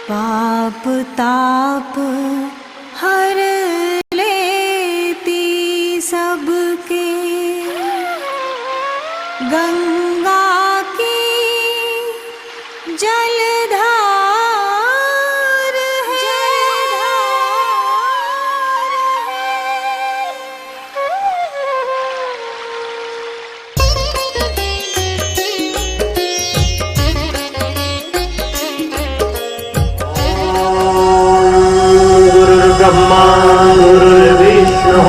पाप ताप हर लेती सबके, गंगा की जलधार है। गुरुर्ब्रह्मा गुरुर्विष्णुः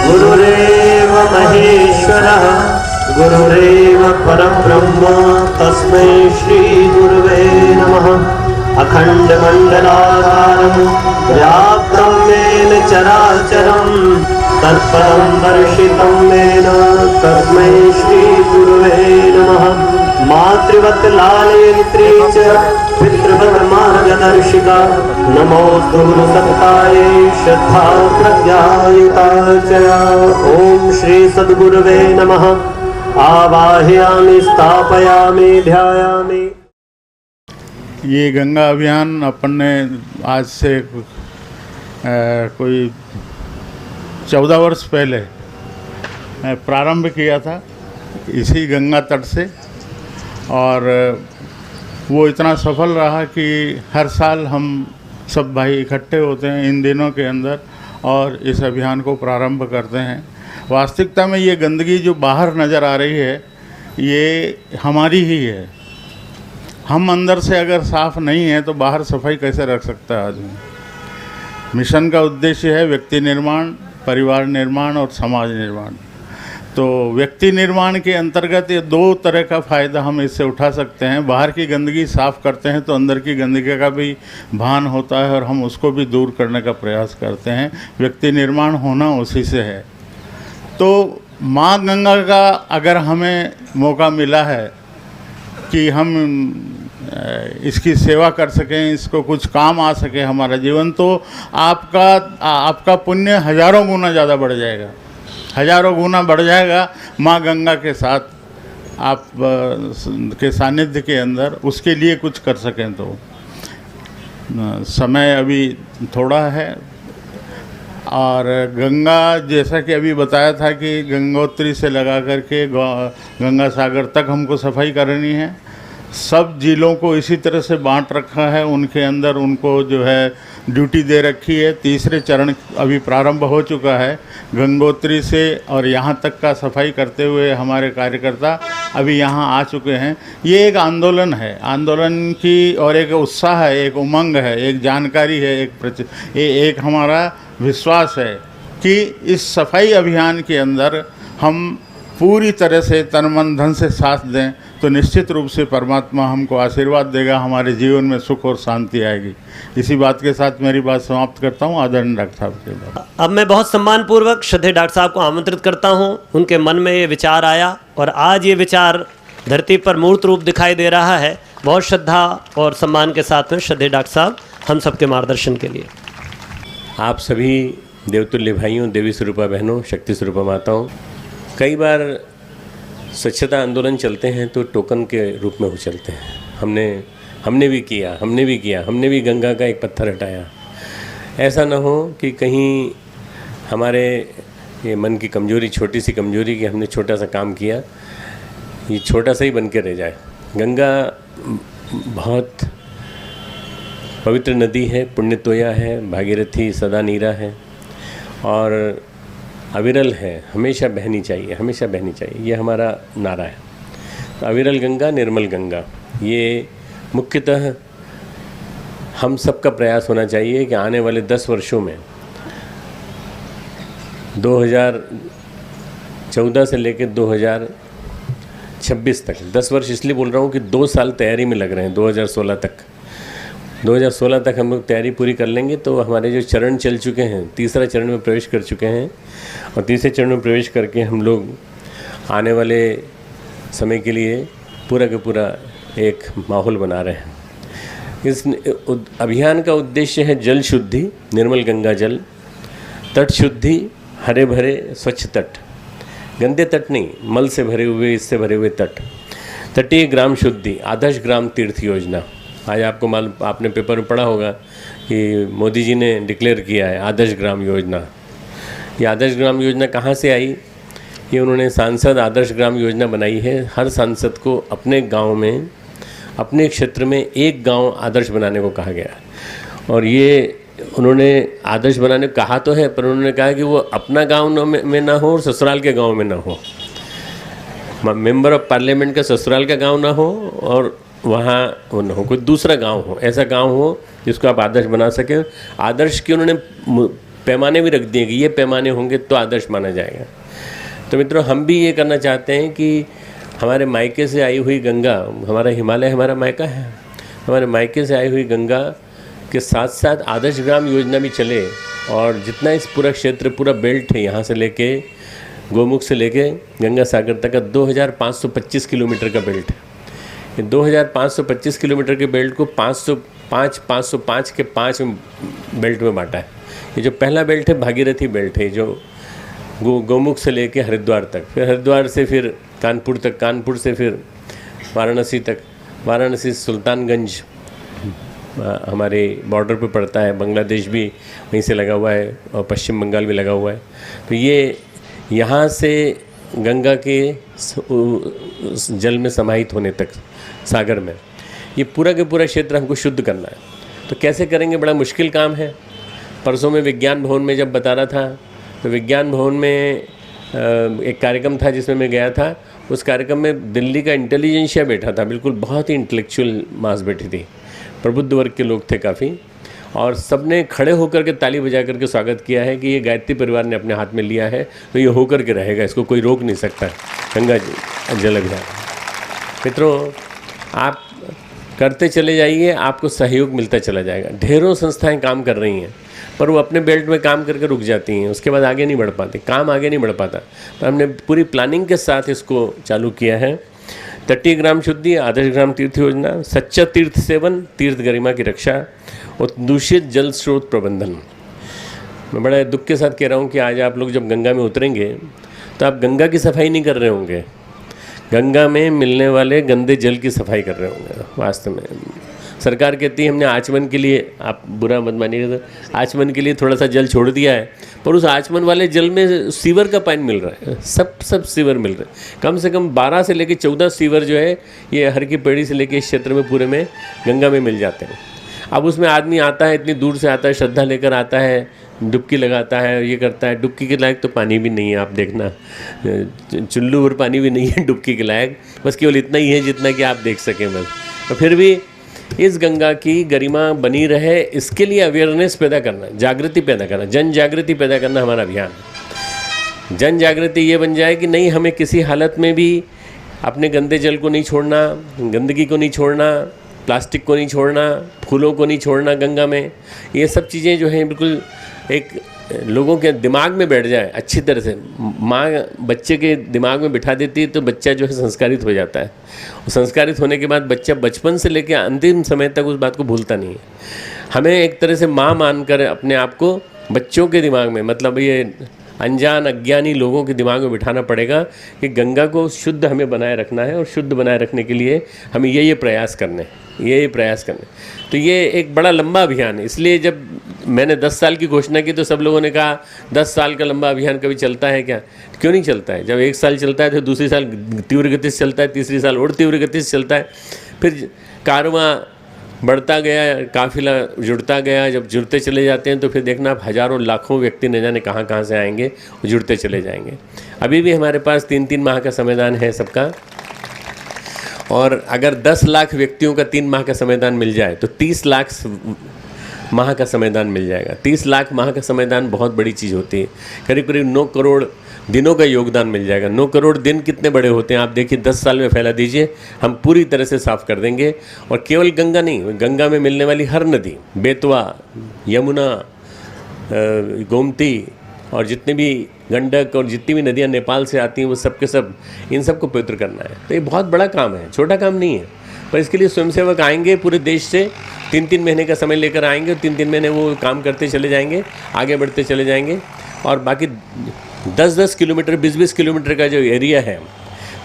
गुरुरेव महेश्वरः गुरुरेव परब्रह्म तस्मै श्री गुरुवे नमः। अखण्डमण्डलाकारं व्याप्तं येन चराचरं तत्पदं दर्शितं येन तस्मै श्री गुरुवे नमः। मातृवत् लालयन्त्री च पितृवत् मार्गदर्शिका नमोऽस्तु गुरुसत्तायै श्रद्धा प्रज्ञायुता च। ॐ श्री सद्गुरुवे नमः। आवाहयामि स्थापयामि ध्यायामि। ये गंगा अभियान अपन ने आज से कोई 14 वर्ष पहले प्रारंभ किया था इसी गंगा तट से, और वो इतना सफल रहा कि हर साल हम सब भाई इकट्ठे होते हैं इन दिनों के अंदर और इस अभियान को प्रारंभ करते हैं। वास्तविकता में ये गंदगी जो बाहर नज़र आ रही है ये हमारी ही है। हम अंदर से अगर साफ़ नहीं है तो बाहर सफाई कैसे रख सकता है आदमी। मिशन का उद्देश्य है व्यक्ति निर्माण, परिवार निर्माण और समाज निर्माण। तो व्यक्ति निर्माण के अंतर्गत ये दो तरह का फ़ायदा हम इससे उठा सकते हैं। बाहर की गंदगी साफ़ करते हैं तो अंदर की गंदगी का भी भान होता है और हम उसको भी दूर करने का प्रयास करते हैं। व्यक्ति निर्माण होना उसी से है। तो माँ गंगा का अगर हमें मौका मिला है कि हम इसकी सेवा कर सकें, इसको कुछ काम आ सके हमारा जीवन, तो आपका पुण्य हज़ारों गुना ज़्यादा बढ़ जाएगा, हज़ारों गुना बढ़ जाएगा। माँ गंगा के साथ आप के सानिध्य के अंदर उसके लिए कुछ कर सकें तो। समय अभी थोड़ा है और गंगा जैसा कि अभी बताया था कि गंगोत्री से लगा करके गंगा सागर तक हमको सफाई करनी है। सब जिलों को इसी तरह से बांट रखा है, उनके अंदर उनको जो है ड्यूटी दे रखी है। तीसरे चरण अभी प्रारंभ हो चुका है गंगोत्री से, और यहाँ तक का सफाई करते हुए हमारे कार्यकर्ता अभी यहाँ आ चुके हैं। ये एक आंदोलन है, आंदोलन की और एक उत्साह है, एक उमंग है, एक जानकारी है, एक हमारा विश्वास है कि इस सफाई अभियान के अंदर हम पूरी तरह से तन मन धन से साथ दें तो निश्चित रूप से परमात्मा हमको आशीर्वाद देगा, हमारे जीवन में सुख और शांति आएगी। इसी बात के साथ मेरी बात समाप्त करता हूँ। आदरणीय डॉक्टर साहब के बाद अब मैं बहुत सम्मानपूर्वक श्रद्धेय डॉक्टर साहब को आमंत्रित करता हूँ। उनके मन में ये विचार आया और आज ये विचार धरती पर मूर्त रूप दिखाई दे रहा है। बहुत श्रद्धा और सम्मान के साथ में श्रद्धेय डॉक्टर साहब हम सबके मार्गदर्शन के लिए। आप सभी देवतुल्य भाइयों, देवी स्वरूपा बहनों, शक्ति स्वरूपा माताओं, कई बार स्वच्छता आंदोलन चलते हैं तो टोकन के रूप में हो चलते हैं। हमने भी किया, हमने भी गंगा का एक पत्थर हटाया। ऐसा ना हो कि कहीं हमारे ये मन की कमजोरी, छोटी सी कमजोरी कि हमने छोटा सा काम किया, ये छोटा सा ही बन के रह जाए। गंगा बहुत पवित्र नदी है, पुण्यतोया है, भागीरथी सदा नीरा है और अविरल है, हमेशा बहनी चाहिए, हमेशा बहनी चाहिए। ये हमारा नारा है। तो अविरल गंगा, निर्मल गंगा, ये मुख्यतः हम सबका प्रयास होना चाहिए कि आने वाले 10 वर्षों में 2014 से लेकर 2026 तक, 10 वर्ष इसलिए बोल रहा हूँ कि 2 साल तैयारी में लग रहे हैं। 2016 तक हम लोग तैयारी पूरी कर लेंगे तो हमारे जो चरण चल चुके हैं, तीसरा चरण में प्रवेश कर चुके हैं और तीसरे चरण में प्रवेश करके हम लोग आने वाले समय के लिए पूरा का पूरा एक माहौल बना रहे हैं। इस अभियान का उद्देश्य है जल शुद्धि, निर्मल गंगा जल, तट शुद्धि, हरे भरे स्वच्छ तट, गंदे तट नहीं, मल से भरे हुए, इससे भरे हुए तट, तटीय ग्राम शुद्धि, आदर्श ग्राम तीर्थ योजना, आज आपको मालूम, आपने पेपर में पढ़ा होगा कि मोदी जी ने डिक्लेयर किया है आदर्श ग्राम योजना। ये आदर्श ग्राम योजना कहाँ से आई? ये उन्होंने सांसद आदर्श ग्राम योजना बनाई है। हर सांसद को अपने गांव में, अपने क्षेत्र में एक गांव आदर्श बनाने को कहा गया। और ये उन्होंने आदर्श बनाने को कहा तो है, पर उन्होंने कहा कि वो अपना गांव में ना हो और ससुराल के गांव में ना हो। मेंबर ऑफ पार्लियामेंट का ससुराल का गांव ना हो और वहाँ वो ना हो, कोई दूसरा गांव हो, ऐसा गांव हो जिसको आप आदर्श बना सकें। आदर्श के उन्होंने पैमाने भी रख दिए कि ये पैमाने होंगे तो आदर्श माना जाएगा। तो मित्रों, हम भी ये करना चाहते हैं कि हमारे मायके से आई हुई गंगा, हमारा हिमालय हमारा मायका है, हमारे मायके से आई हुई गंगा के साथ साथ आदर्श ग्राम योजना भी चले। और जितना इस पूरा क्षेत्र, पूरा बेल्ट है, यहाँ से लेके गोमुख से लेके गंगा सागर तक का 2525 किलोमीटर का बेल्ट है। ये 2525 किलोमीटर के बेल्ट को 505 के 5 बेल्ट में बांटा है। ये जो पहला बेल्ट है भागीरथी बेल्ट है, जो गोमुख से लेके हरिद्वार तक, फिर हरिद्वार से फिर कानपुर तक, कानपुर से फिर वाराणसी तक, वाराणसी से सुल्तानगंज हमारे बॉर्डर पे पड़ता है, बांग्लादेश भी वहीं से लगा हुआ है और पश्चिम बंगाल भी लगा हुआ है। तो ये यहाँ से गंगा के जल में समाहित होने तक सागर में, ये पूरा के पूरा क्षेत्र हमको शुद्ध करना है। तो कैसे करेंगे? बड़ा मुश्किल काम है। परसों में विज्ञान भवन में जब बता रहा था, तो विज्ञान भवन में एक कार्यक्रम था जिसमें मैं गया था। उस कार्यक्रम में दिल्ली का इंटेलिजेंशिया बैठा था, बिल्कुल बहुत ही इंटेलेक्चुअल मास बैठी थी, प्रबुद्ध वर्ग के लोग थे काफ़ी, और सबने खड़े होकर के ताली बजा करके स्वागत किया है कि ये गायत्री परिवार ने अपने हाथ में लिया है तो ये होकर के रहेगा, इसको कोई रोक नहीं सकता गंगा जल अभियान। मित्रों, आप करते चले जाइए, आपको सहयोग मिलता चला जाएगा। ढेरों संस्थाएं काम कर रही हैं, पर वो अपने बेल्ट में काम करके रुक जाती हैं, उसके बाद आगे नहीं बढ़ पाती, काम आगे नहीं बढ़ पाता। तो हमने पूरी प्लानिंग के साथ इसको चालू किया है। तटीय ग्राम शुद्धि, आदर्श ग्राम तीर्थ योजना, सच्चा तीर्थ सेवन, तीर्थ गरिमा की रक्षा और दूषित जल स्रोत प्रबंधन। मैं बड़ा दुख के साथ कह रहा हूँ कि आज आप लोग जब गंगा में उतरेंगे तो आप गंगा की सफाई नहीं कर रहे होंगे, गंगा में मिलने वाले गंदे जल की सफाई कर रहे होंगे। वास्तव में सरकार कहती है हमने आचमन के लिए, आप बुरा मत मानिएगा, आचमन के लिए थोड़ा सा जल छोड़ दिया है, पर उस आचमन वाले जल में सीवर का पानी मिल रहा है, सब सीवर मिल रहे हैं। कम से कम 12 से लेकर 14 सीवर जो है ये हर की पेड़ी से लेकर इस क्षेत्र में पूरे में गंगा में मिल जाते हैं। अब उसमें आदमी आता है, इतनी दूर से आता है, श्रद्धा लेकर आता है, डुबकी लगाता है, ये करता है। डुबकी के लायक तो पानी भी नहीं है, आप देखना, चुल्लू और पानी भी नहीं है डुबकी के लायक, बस केवल इतना ही है जितना कि आप देख सकें बस। तो फिर भी इस गंगा की गरिमा बनी रहे, इसके लिए अवेयरनेस पैदा करना, जागृति पैदा करना, जन जागृति पैदा करना हमारा अभियान। जन जागृति ये बन जाए कि नहीं, हमें किसी हालत में भी अपने गंदे जल को नहीं छोड़ना, गंदगी को नहीं छोड़ना, प्लास्टिक को नहीं छोड़ना, फूलों को नहीं छोड़ना गंगा में। ये सब चीज़ें जो हैं बिल्कुल एक लोगों के दिमाग में बैठ जाए अच्छी तरह से। माँ बच्चे के दिमाग में बिठा देती है तो बच्चा जो है संस्कारित हो जाता है। और संस्कारित होने के बाद बच्चा बचपन से लेकर अंतिम समय तक उस बात को भूलता नहीं है। हमें एक तरह से माँ मानकर अपने आप को बच्चों के दिमाग में, मतलब ये अनजान अज्ञानी लोगों के दिमाग में बिठाना पड़ेगा कि गंगा को शुद्ध हमें बनाए रखना है, और शुद्ध बनाए रखने के लिए हमें ये प्रयास करने हैं, ये प्रयास करने। तो ये एक बड़ा लंबा अभियान है। इसलिए जब मैंने 10 साल की घोषणा की तो सब लोगों ने कहा 10 साल का लंबा अभियान कभी चलता है क्या? क्यों नहीं चलता है? जब 1 साल चलता है तो दूसरी साल तीव्र गति से चलता है, तीसरी साल और तीव्र गति से चलता है, फिर कारवां बढ़ता गया, काफिला जुड़ता गया। जब जुड़ते चले जाते हैं तो फिर देखना आप हज़ारों लाखों व्यक्ति न जाने कहाँ से आएंगे और जुड़ते चले जाएंगे। अभी भी हमारे पास 3-3 माह का संविधान है सबका, और अगर 10 लाख व्यक्तियों का 3 माह का संविधान मिल जाए तो 30 लाख माह का संविधान मिल जाएगा। 30 लाख माह का संविधान बहुत बड़ी चीज़ होती है। करीब करीब 9 करोड़ दिनों का योगदान मिल जाएगा। 9 करोड़ दिन कितने बड़े होते हैं आप देखिए, 10 साल में फैला दीजिए, हम पूरी तरह से साफ़ कर देंगे। और केवल गंगा नहीं, गंगा में मिलने वाली हर नदी, बेतवा, यमुना, गोमती और जितने भी गंडक और जितनी भी नदियाँ नेपाल से आती हैं वो सब के सब, इन सब को पवित्र करना है। तो ये बहुत बड़ा काम है, छोटा काम नहीं है। पर इसके लिए स्वयंसेवक आएंगे पूरे देश से, 3-3 महीने का समय लेकर आएंगे और 3-3 महीने वो काम करते चले जाएंगे, आगे बढ़ते चले जाएंगे। और बाकी 10-10 किलोमीटर, 20-20 किलोमीटर का जो एरिया है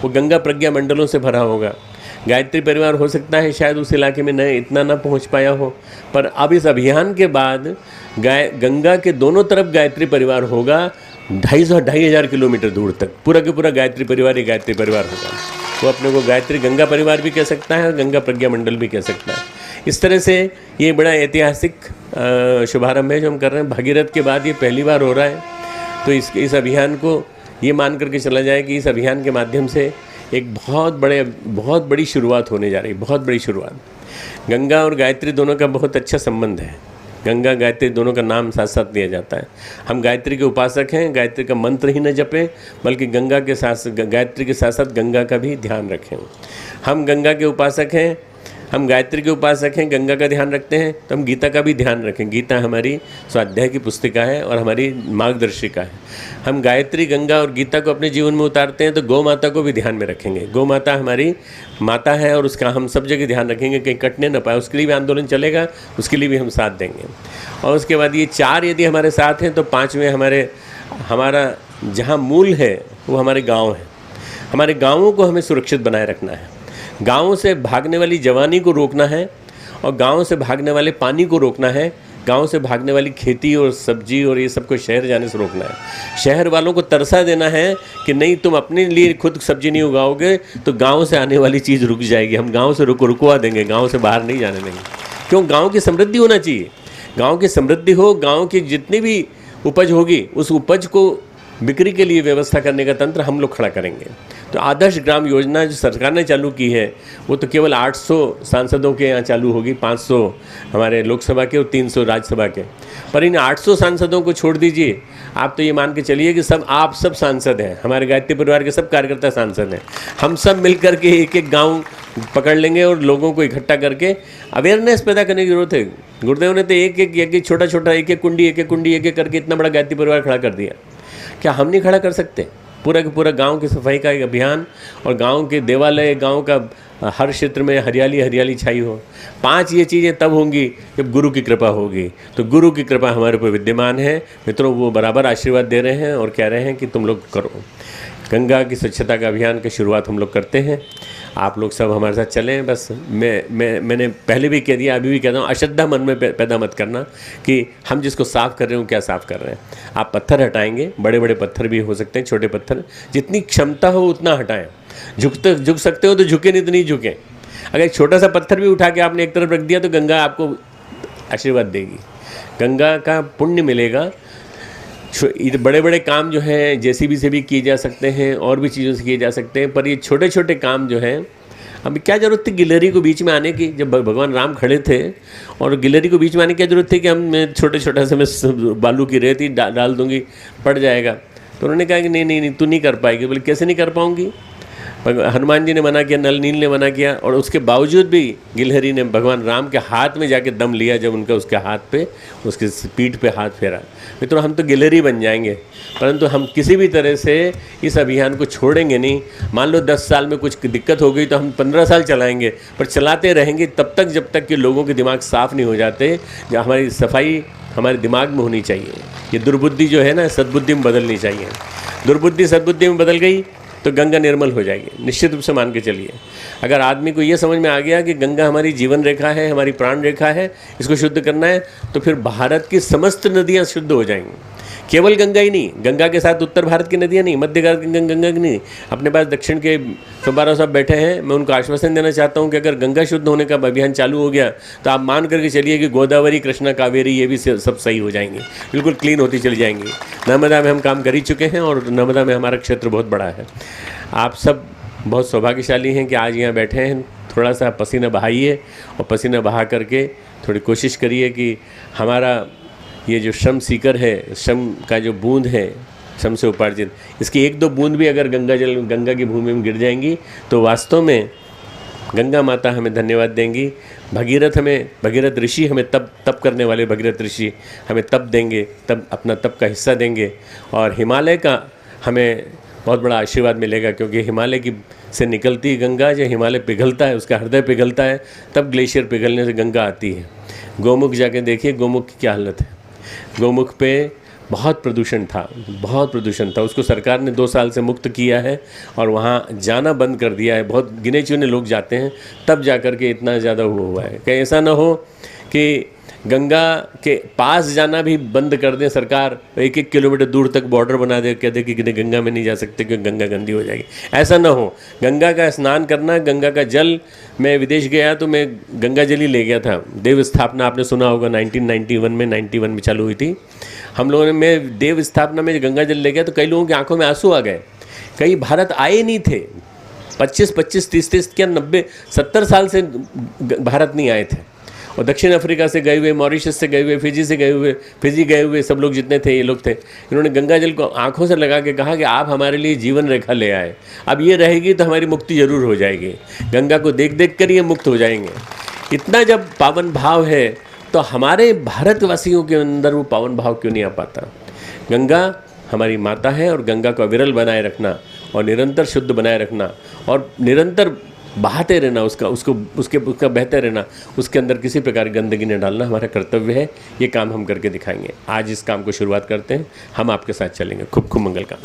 वो गंगा प्रज्ञा मंडलों से भरा होगा। गायत्री परिवार हो सकता है शायद उस इलाके में इतना ना पहुंच पाया हो, पर अब इस अभियान के बाद गंगा के दोनों तरफ गायत्री परिवार होगा। 2,500 किलोमीटर दूर तक पूरा के पूरा गायत्री परिवार ही गायत्री परिवार होगा। वो अपने को गायत्री गंगा परिवार भी कह सकता है और गंगा प्रज्ञा मंडल भी कह सकता है। इस तरह से ये बड़ा ऐतिहासिक शुभारंभ है जो हम कर रहे हैं। भागीरथ के बाद ये पहली बार हो रहा है, तो इस अभियान को ये मान करके चला जाए कि इस अभियान के माध्यम से एक बहुत बड़ी शुरुआत होने जा रही है, बहुत बड़ी शुरुआत। गंगा और गायत्री दोनों का बहुत अच्छा संबंध है। गंगा गायत्री दोनों का नाम साथ साथ लिया जाता है। हम गायत्री के उपासक हैं, गायत्री का मंत्र ही न जपें बल्कि गायत्री के साथ साथ गंगा का भी ध्यान रखें। हम गंगा के उपासक हैं, हम गायत्री के उपासक हैं, गंगा का ध्यान रखते हैं, तो हम गीता का भी ध्यान रखें। गीता हमारी स्वाध्याय की पुस्तिका है और हमारी मार्गदर्शिका है। हम गायत्री, गंगा और गीता को अपने जीवन में उतारते हैं तो गौ माता को भी ध्यान में रखेंगे। गौ माता हमारी माता है और उसका हम सब जगह ध्यान रखेंगे, कहीं कटने न पाए, उसके लिए भी आंदोलन चलेगा, उसके लिए भी हम साथ देंगे। और उसके बाद ये 4 यदि हमारे साथ हैं तो 5वें हमारा जहाँ मूल है वो हमारे गाँव हैं। हमारे गाँवों को हमें सुरक्षित बनाए रखना है। गाँव से भागने वाली जवानी को रोकना है और गाँव से भागने वाले पानी को रोकना है। गाँव से भागने वाली खेती और सब्जी और ये सब को शहर जाने से रोकना है। शहर वालों को तरसा देना है कि नहीं, तुम अपने लिए खुद सब्जी नहीं उगाओगे तो गाँव से आने वाली चीज़ रुक जाएगी, हम गाँव से रुकवा देंगे, गाँव से बाहर नहीं जाने देंगे। क्यों? गाँव की समृद्धि होना चाहिए। गाँव की समृद्धि हो, गाँव की जितनी भी उपज होगी उस उपज को बिक्री के लिए व्यवस्था करने का तंत्र हम लोग खड़ा करेंगे। तो आदर्श ग्राम योजना जो सरकार ने चालू की है वो तो केवल 800 सांसदों के यहाँ चालू होगी, 500 हमारे लोकसभा के और 300 राज्यसभा के। पर इन 800 सांसदों को छोड़ दीजिए, आप तो ये मान के चलिए कि आप सब सांसद हैं, हमारे गायत्री परिवार के सब कार्यकर्ता सांसद हैं। हम सब मिल कर के एक गाँव पकड़ लेंगे और लोगों को इकट्ठा करके अवेयरनेस पैदा करने की जरूरत है। गुरुदेव ने तो एक छोटा एक कुंडी करके इतना बड़ा गायत्री परिवार खड़ा कर दिया। क्या हम नहीं खड़ा कर सकते? पूरा का पूरा गांव की सफाई का एक अभियान और गांव के देवालय, गांव का हर क्षेत्र में हरियाली छाई हो। 5 ये चीज़ें तब होंगी जब गुरु की कृपा होगी। तो गुरु की कृपा हमारे ऊपर विद्यमान है मित्रों, वो बराबर आशीर्वाद दे रहे हैं और कह रहे हैं कि तुम लोग करो। गंगा की स्वच्छता का अभियान की शुरुआत हम लोग करते हैं, आप लोग सब हमारे साथ चलें। बस मैंने पहले भी कह दिया, अभी भी कहता हूँ, अश्रद्धा मन में पैदा मत करना कि हम जिसको साफ़ कर रहे हो क्या साफ़ कर रहे हैं। आप पत्थर हटाएंगे, बड़े बड़े पत्थर भी हो सकते हैं, छोटे पत्थर, जितनी क्षमता हो उतना हटाएं। झुक सकते हो तो झुके, नहीं तो नहीं झुकें। अगर एक छोटा सा पत्थर भी उठा के आपने एक तरफ रख दिया तो गंगा आपको आशीर्वाद देगी, गंगा का पुण्य मिलेगा। बड़े बड़े काम जो हैं जेसीबी से भी किए जा सकते हैं और भी चीज़ों से किए जा सकते हैं, पर ये छोटे छोटे काम जो हैं, अब क्या ज़रूरत थी गिलहरी को बीच में आने की? जब भगवान राम खड़े थे और गिलहरी को बीच में आने की क्या ज़रूरत थी कि मैं छोटा सा मैं बालू की रेत ही डाल दूँगी, पड़ जाएगा। तो उन्होंने कहा कि नहीं तू नहीं कर पाएगी। बोले कैसे नहीं कर पाऊँगी? हनुमान जी ने मना किया, नल नील ने मना किया, और उसके बावजूद भी गिलहरी ने भगवान राम के हाथ में जाके दम लिया जब उनका उसके हाथ पे, उसके पीठ पे हाथ फेरा। मित्रों, हम तो गिलहरी बन जाएंगे, परंतु हम किसी भी तरह से इस अभियान को छोड़ेंगे नहीं। मान लो 10 साल में कुछ दिक्कत हो गई तो हम 15 साल चलाएंगे, पर चलाते रहेंगे तब तक जब तक कि लोगों के दिमाग साफ़ नहीं हो जाते। हमारी सफाई हमारे दिमाग में होनी चाहिए। ये दुर्बुद्धि जो है ना, सद्बुद्धि में बदलनी चाहिए। दुर्बुद्धि सद्बुद्धि में बदल गई तो गंगा निर्मल हो जाएगी, निश्चित रूप से मान के चलिए। अगर आदमी को ये समझ में आ गया कि गंगा हमारी जीवन रेखा है, हमारी प्राण रेखा है, इसको शुद्ध करना है, तो फिर भारत की समस्त नदियाँ शुद्ध हो जाएंगी। केवल गंगा ही नहीं, गंगा के साथ उत्तर भारत की नदियाँ नहीं, मध्य भारत की गंगा की नहीं। अपने पास दक्षिण के सुब्बाराव साहब बैठे हैं, मैं उनको आश्वासन देना चाहता हूँ कि अगर गंगा शुद्ध होने का अभियान चालू हो गया तो आप मान करके चलिए कि गोदावरी, कृष्णा, कावेरी ये भी सब सही हो जाएंगी, बिल्कुल क्लीन होती चली जाएंगी। नर्मदा में हम काम कर ही चुके हैं और नर्मदा में हमारा क्षेत्र बहुत बड़ा है। आप सब बहुत सौभाग्यशाली हैं कि आज यहाँ बैठे हैं। थोड़ा सा पसीना बहाइए और पसीना बहा करके थोड़ी कोशिश करिए कि हमारा ये जो श्रम सीकर है, श्रम का जो बूंद है, श्रम से उपार्जित, इसकी 1-2 बूंद भी अगर गंगा की भूमि में गिर जाएंगी तो वास्तव में गंगा माता हमें धन्यवाद देंगी। भगीरथ ऋषि हमें तप करने वाले भगीरथ ऋषि हमें तप देंगे, तब अपना तप का हिस्सा देंगे। और हिमालय का हमें बहुत बड़ा आशीर्वाद मिलेगा, क्योंकि हिमालय की से निकलती गंगा, जब हिमालय पिघलता है, उसका हृदय पिघलता है, तब ग्लेशियर पिघलने से गंगा आती है। गोमुख जाके देखिए गोमुख की क्या हालत है। गोमुख पे बहुत प्रदूषण था, बहुत प्रदूषण था। उसको सरकार ने 2 साल से मुक्त किया है और वहाँ जाना बंद कर दिया है। बहुत गिने चुने लोग जाते हैं, तब जा कर के इतना ज़्यादा हुआ है। कहीं ऐसा ना हो कि गंगा के पास जाना भी बंद कर दें सरकार, 1-1 किलोमीटर दूर तक बॉर्डर बना दे, कह दे कि गंगा में नहीं जा सकते क्योंकि गंगा गंदी हो जाएगी। ऐसा ना हो। गंगा का स्नान करना, गंगा का जल। मैं विदेश गया तो मैं गंगा जल ही ले गया था। देव स्थापना आपने सुना होगा 1991 में 91 में चालू हुई थी। हम लोगों ने, मैं देव स्थापना में गंगा जल ले गया तो कई लोगों की आंखों में आंसू आ गए। कई भारत आए नहीं थे, 25, 30 क्या 90, 70 साल से भारत नहीं आए थे। और दक्षिण अफ्रीका से गए हुए, मॉरिशस से गए हुए, फिजी गए हुए सब लोग जितने थे, ये लोग थे। इन्होंने गंगा जल को आंखों से लगा के कहा कि आप हमारे लिए जीवन रेखा ले आए, अब ये रहेगी तो हमारी मुक्ति जरूर हो जाएगी। गंगा को देख देख कर ये मुक्त हो जाएंगे। इतना जब पावन भाव है तो हमारे भारतवासियों के अंदर वो पावन भाव क्यों नहीं आ पाता? गंगा हमारी माता है और गंगा को विरल बनाए रखना और निरंतर शुद्ध बनाए रखना और निरंतर बहाते रहना, उसका बहते रहना, उसके अंदर किसी प्रकार की गंदगी न डालना हमारा कर्तव्य है। ये काम हम करके दिखाएंगे। आज इस काम को शुरुआत करते हैं, हम आपके साथ चलेंगे। खूब खूब मंगल काम।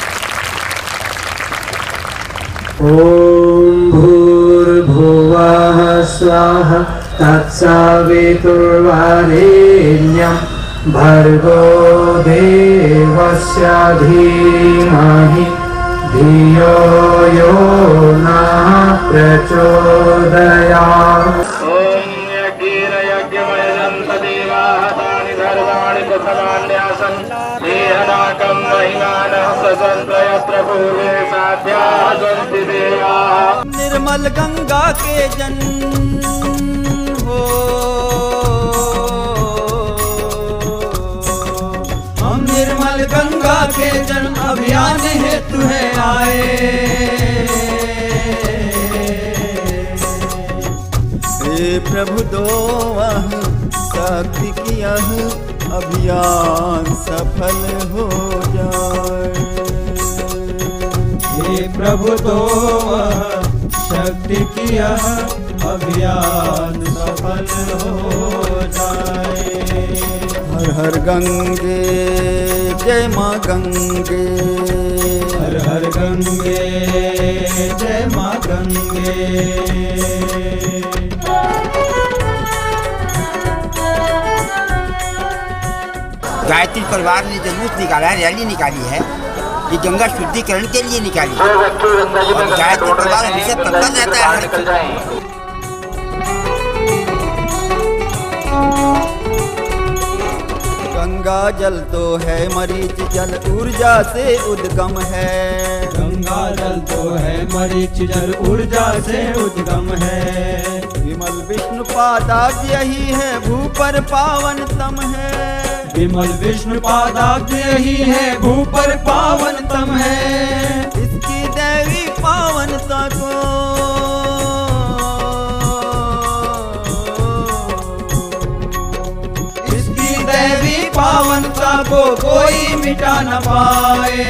ओम भूर्भुवः स्वाहा तत्सवितुर्वरेण्यं भर्गो देवस्य धीमहि धियो यो नः प्रचोदयात्। ओम यज्ञमयं सदेवाः तानि सर्वाणि प्रथमान्यासं देहनाकं महिमानः ससन्त्रयत्र पूर्वे साध्याः सन्ति देवाः। निर्मल गंगा के जन हो, हम निर्मल गंगा के जन अभियान हेतु है आए। हे प्रभु दो शक्ति की यह अभियान सफल हो जाए। हे प्रभु दो शक्ति की यह अभियान सफल हो जाए। हर हर गंगे जय माँ गंगे, हर हर गंगे जय माँ गंगे। गायत्री परिवार ने जुलूस निकाला है, रैली निकाली है, ये गंगा शुद्धिकरण के लिए निकाली है। और गायत्री परिवार हमेशा तत्पर रहता है। गंगा जल तो है मरीच जल, ऊर्जा से उद्गम है। गंगा जल तो है मरीच जल, ऊर्जा से उद्गम है। विमल विष्णु पादाब्ज यही है, भू पर पावन तम है। विमल विष्णु पादाब्ज यही है, भू पर पावन तम है। इसकी देवी पावनता को देवी पावनता को कोई मिटा न पाए।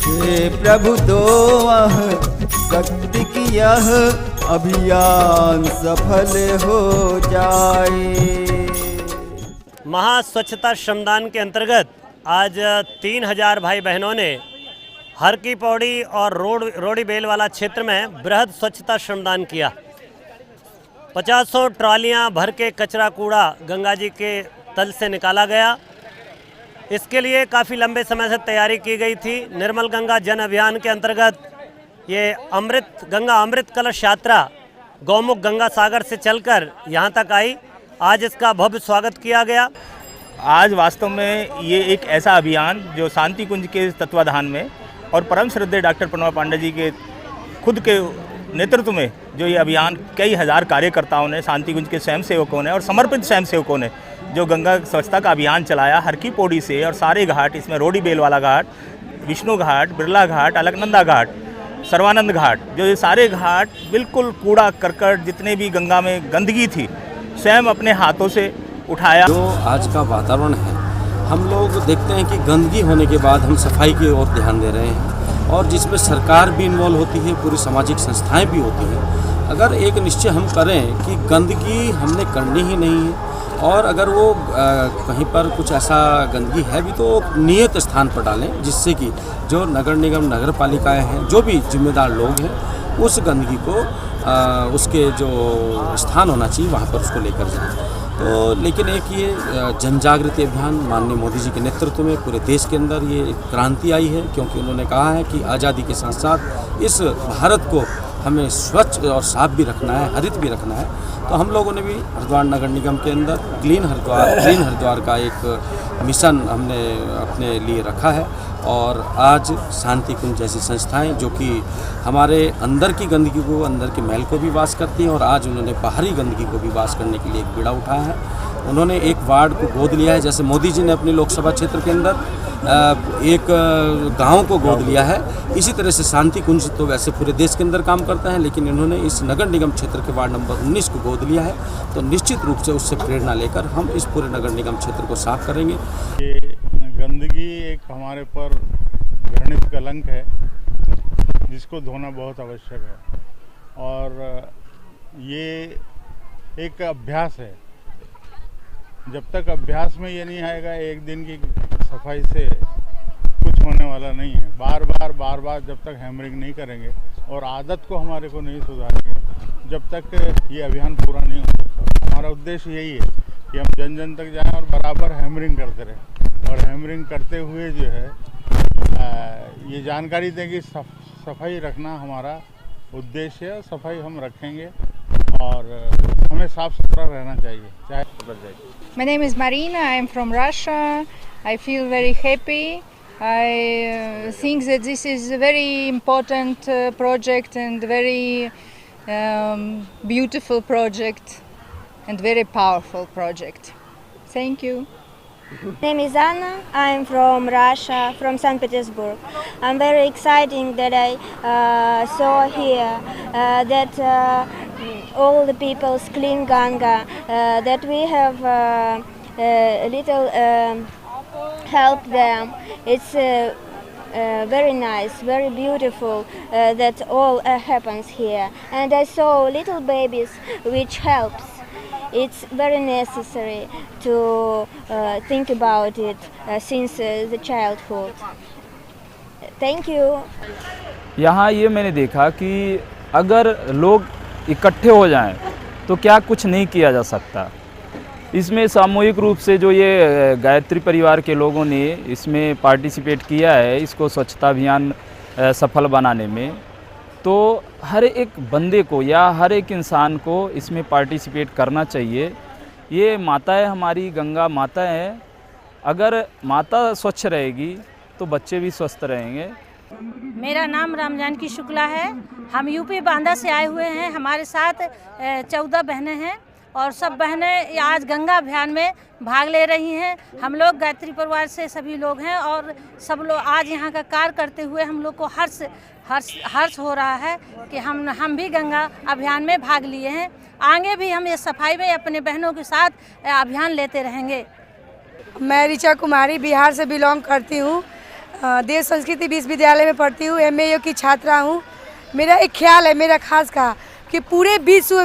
हे प्रभु दो शक्ति की यह अभियान सफल हो जाए। महास्वच्छता श्रमदान के अंतर्गत आज 3000 भाई बहनों ने हर की पौड़ी और रोडी बेल वाला क्षेत्र में बृहद स्वच्छता श्रमदान किया। 50 ट्रालियां भर के कचरा कूड़ा गंगा जी के तल से निकाला गया। इसके लिए काफ़ी लंबे समय से तैयारी की गई थी। निर्मल गंगा जन अभियान के अंतर्गत ये गंगा अमृत कलश यात्रा गौमुख गंगा सागर से चलकर यहाँ तक आई। आज इसका भव्य स्वागत किया गया। आज वास्तव में ये एक ऐसा अभियान जो शांति कुंज के तत्वाधान में और परम श्रद्धेय डॉक्टर प्रणव पांडे जी के खुद के नेतृत्व में जो ये अभियान कई हज़ार कार्यकर्ताओं ने, शांति कुंज के स्वयंसेवकों ने और समर्पित स्वयंसेवकों ने जो गंगा स्वच्छता का अभियान चलाया, हर की पौड़ी से और सारे घाट, इसमें रोडी बेल वाला घाट, विष्णु घाट, बिरला घाट, अलकनंदा घाट, सर्वानंद घाट, जो ये सारे घाट बिल्कुल कूड़ा करकट जितने भी गंगा में गंदगी थी स्वयं अपने हाथों से उठाया। जो आज का वातावरण है, हम लोग देखते हैं कि गंदगी होने के बाद हम सफाई की ओर ध्यान दे रहे हैं, और जिसमें सरकार भी इन्वॉल्व होती है, पूरी सामाजिक संस्थाएं भी होती हैं। अगर एक निश्चय हम करें कि गंदगी हमने करनी ही नहीं है, और अगर वो कहीं पर कुछ ऐसा गंदगी है भी तो नियत स्थान पर डालें, जिससे कि जो नगर निगम, नगर पालिकाएँ हैं, जो भी जिम्मेदार लोग हैं, उस गंदगी को उसके जो स्थान होना चाहिए वहाँ पर उसको लेकर जाएं। तो लेकिन एक ये जन जागृति अभियान माननीय मोदी जी के नेतृत्व में पूरे देश के अंदर ये एक क्रांति आई है, क्योंकि उन्होंने कहा है कि आज़ादी के साथ साथ इस भारत को हमें स्वच्छ और साफ भी रखना है, हरित भी रखना है। तो हम लोगों ने भी हरिद्वार नगर निगम के अंदर क्लीन हरिद्वार का एक मिशन हमने अपने लिए रखा है, और आज शांति कुंज जैसी संस्थाएं जो कि हमारे अंदर की गंदगी को, अंदर के मैल को भी वाश करती हैं, और आज उन्होंने बाहरी गंदगी को भी वाश करने के लिए एक बीड़ा उठाया है। उन्होंने एक वार्ड को गोद लिया है, जैसे मोदी जी ने अपने लोकसभा क्षेत्र के अंदर एक गांव को गोद लिया है, इसी तरह से शांति कुंज तो वैसे पूरे देश के अंदर काम करता है, लेकिन इन्होंने इस नगर निगम क्षेत्र के वार्ड नंबर 19 को गोद लिया है। तो निश्चित रूप से उससे प्रेरणा लेकर हम इस पूरे नगर निगम क्षेत्र को साफ करेंगे। ये गंदगी एक हमारे पर घृणित कलंक है, जिसको धोना बहुत आवश्यक है, और ये एक अभ्यास है। जब तक अभ्यास में ये नहीं आएगा, एक दिन की सफाई से कुछ होने वाला नहीं है। बार बार जब तक हैमरिंग नहीं करेंगे और आदत को हमारे को नहीं सुधारेंगे, जब तक ये अभियान पूरा नहीं हो सकता। हमारा उद्देश्य यही है कि हम जन जन तक जाएं और बराबर हैमरिंग करते रहें, और हैमरिंग करते हुए जो है ये जानकारी दें कि सफाई रखना हमारा उद्देश्य है। सफाई हम रखेंगे और हमें साफ सुथरा रहना चाहिए, चाहे बच जाए। My name is Marina. I am from Russia. I feel very happy. I think that this is a very important project and very beautiful project and very powerful project. Thank you. My name is Anna. I am from Russia, from St. Petersburg. I'm very excited that I saw here that all the people clean Ganga, that we have a little help them. It's very nice, very beautiful that all happens here. And I saw little babies, which helps. It's very necessary to think about it since the childhood. Thank you. यहाँ ये मैंने देखा कि अगर लोग इकट्ठे हो जाएं तो क्या कुछ नहीं किया जा सकता। इसमें सामूहिक रूप से जो ये गायत्री परिवार के लोगों ने इसमें पार्टिसिपेट किया है, इसको स्वच्छता अभियान सफल बनाने में, तो हर एक बंदे को या हर एक इंसान को इसमें पार्टिसिपेट करना चाहिए। ये माता है, हमारी गंगा माता है। अगर माता स्वच्छ रहेगी तो बच्चे भी स्वस्थ रहेंगे। मेरा नाम रामजानकी शुक्ला है। हम यूपी बांदा से आए हुए हैं। हमारे साथ 14 बहनें हैं और सब बहनें आज गंगा अभियान में भाग ले रही हैं। हम लोग गायत्री परिवार से सभी लोग हैं और सब लोग आज यहाँ का कार्य करते हुए हम लोग को हर्ष हो रहा है कि हम भी गंगा अभियान में भाग लिए हैं। आगे भी हम इस सफाई में अपने बहनों के साथ अभियान लेते रहेंगे। मैं ऋचा कुमारी बिहार से बिलोंग करती हूँ। देव संस्कृति विश्वविद्यालय में पढ़ती हूँ। MA की छात्रा हूँ। मेरा एक ख्याल है, मेरा खास का, कि पूरे विश्व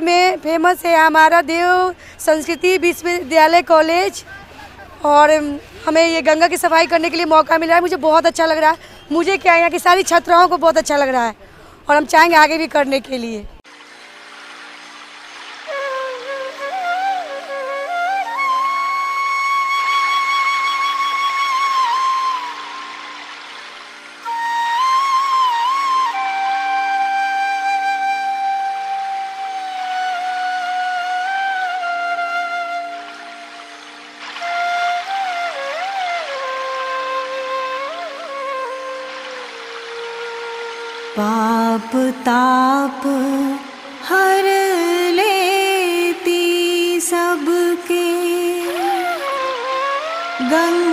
में फेमस है हमारा देव संस्कृति विश्वविद्यालय कॉलेज, और हमें ये गंगा की सफाई करने के लिए मौका मिला है। मुझे बहुत अच्छा लग रहा है। मुझे क्या, यहाँ की सारी छात्राओं को बहुत अच्छा लग रहा है और हम चाहेंगे आगे भी करने के लिए। पाप ताप हर लेती सबके गंगा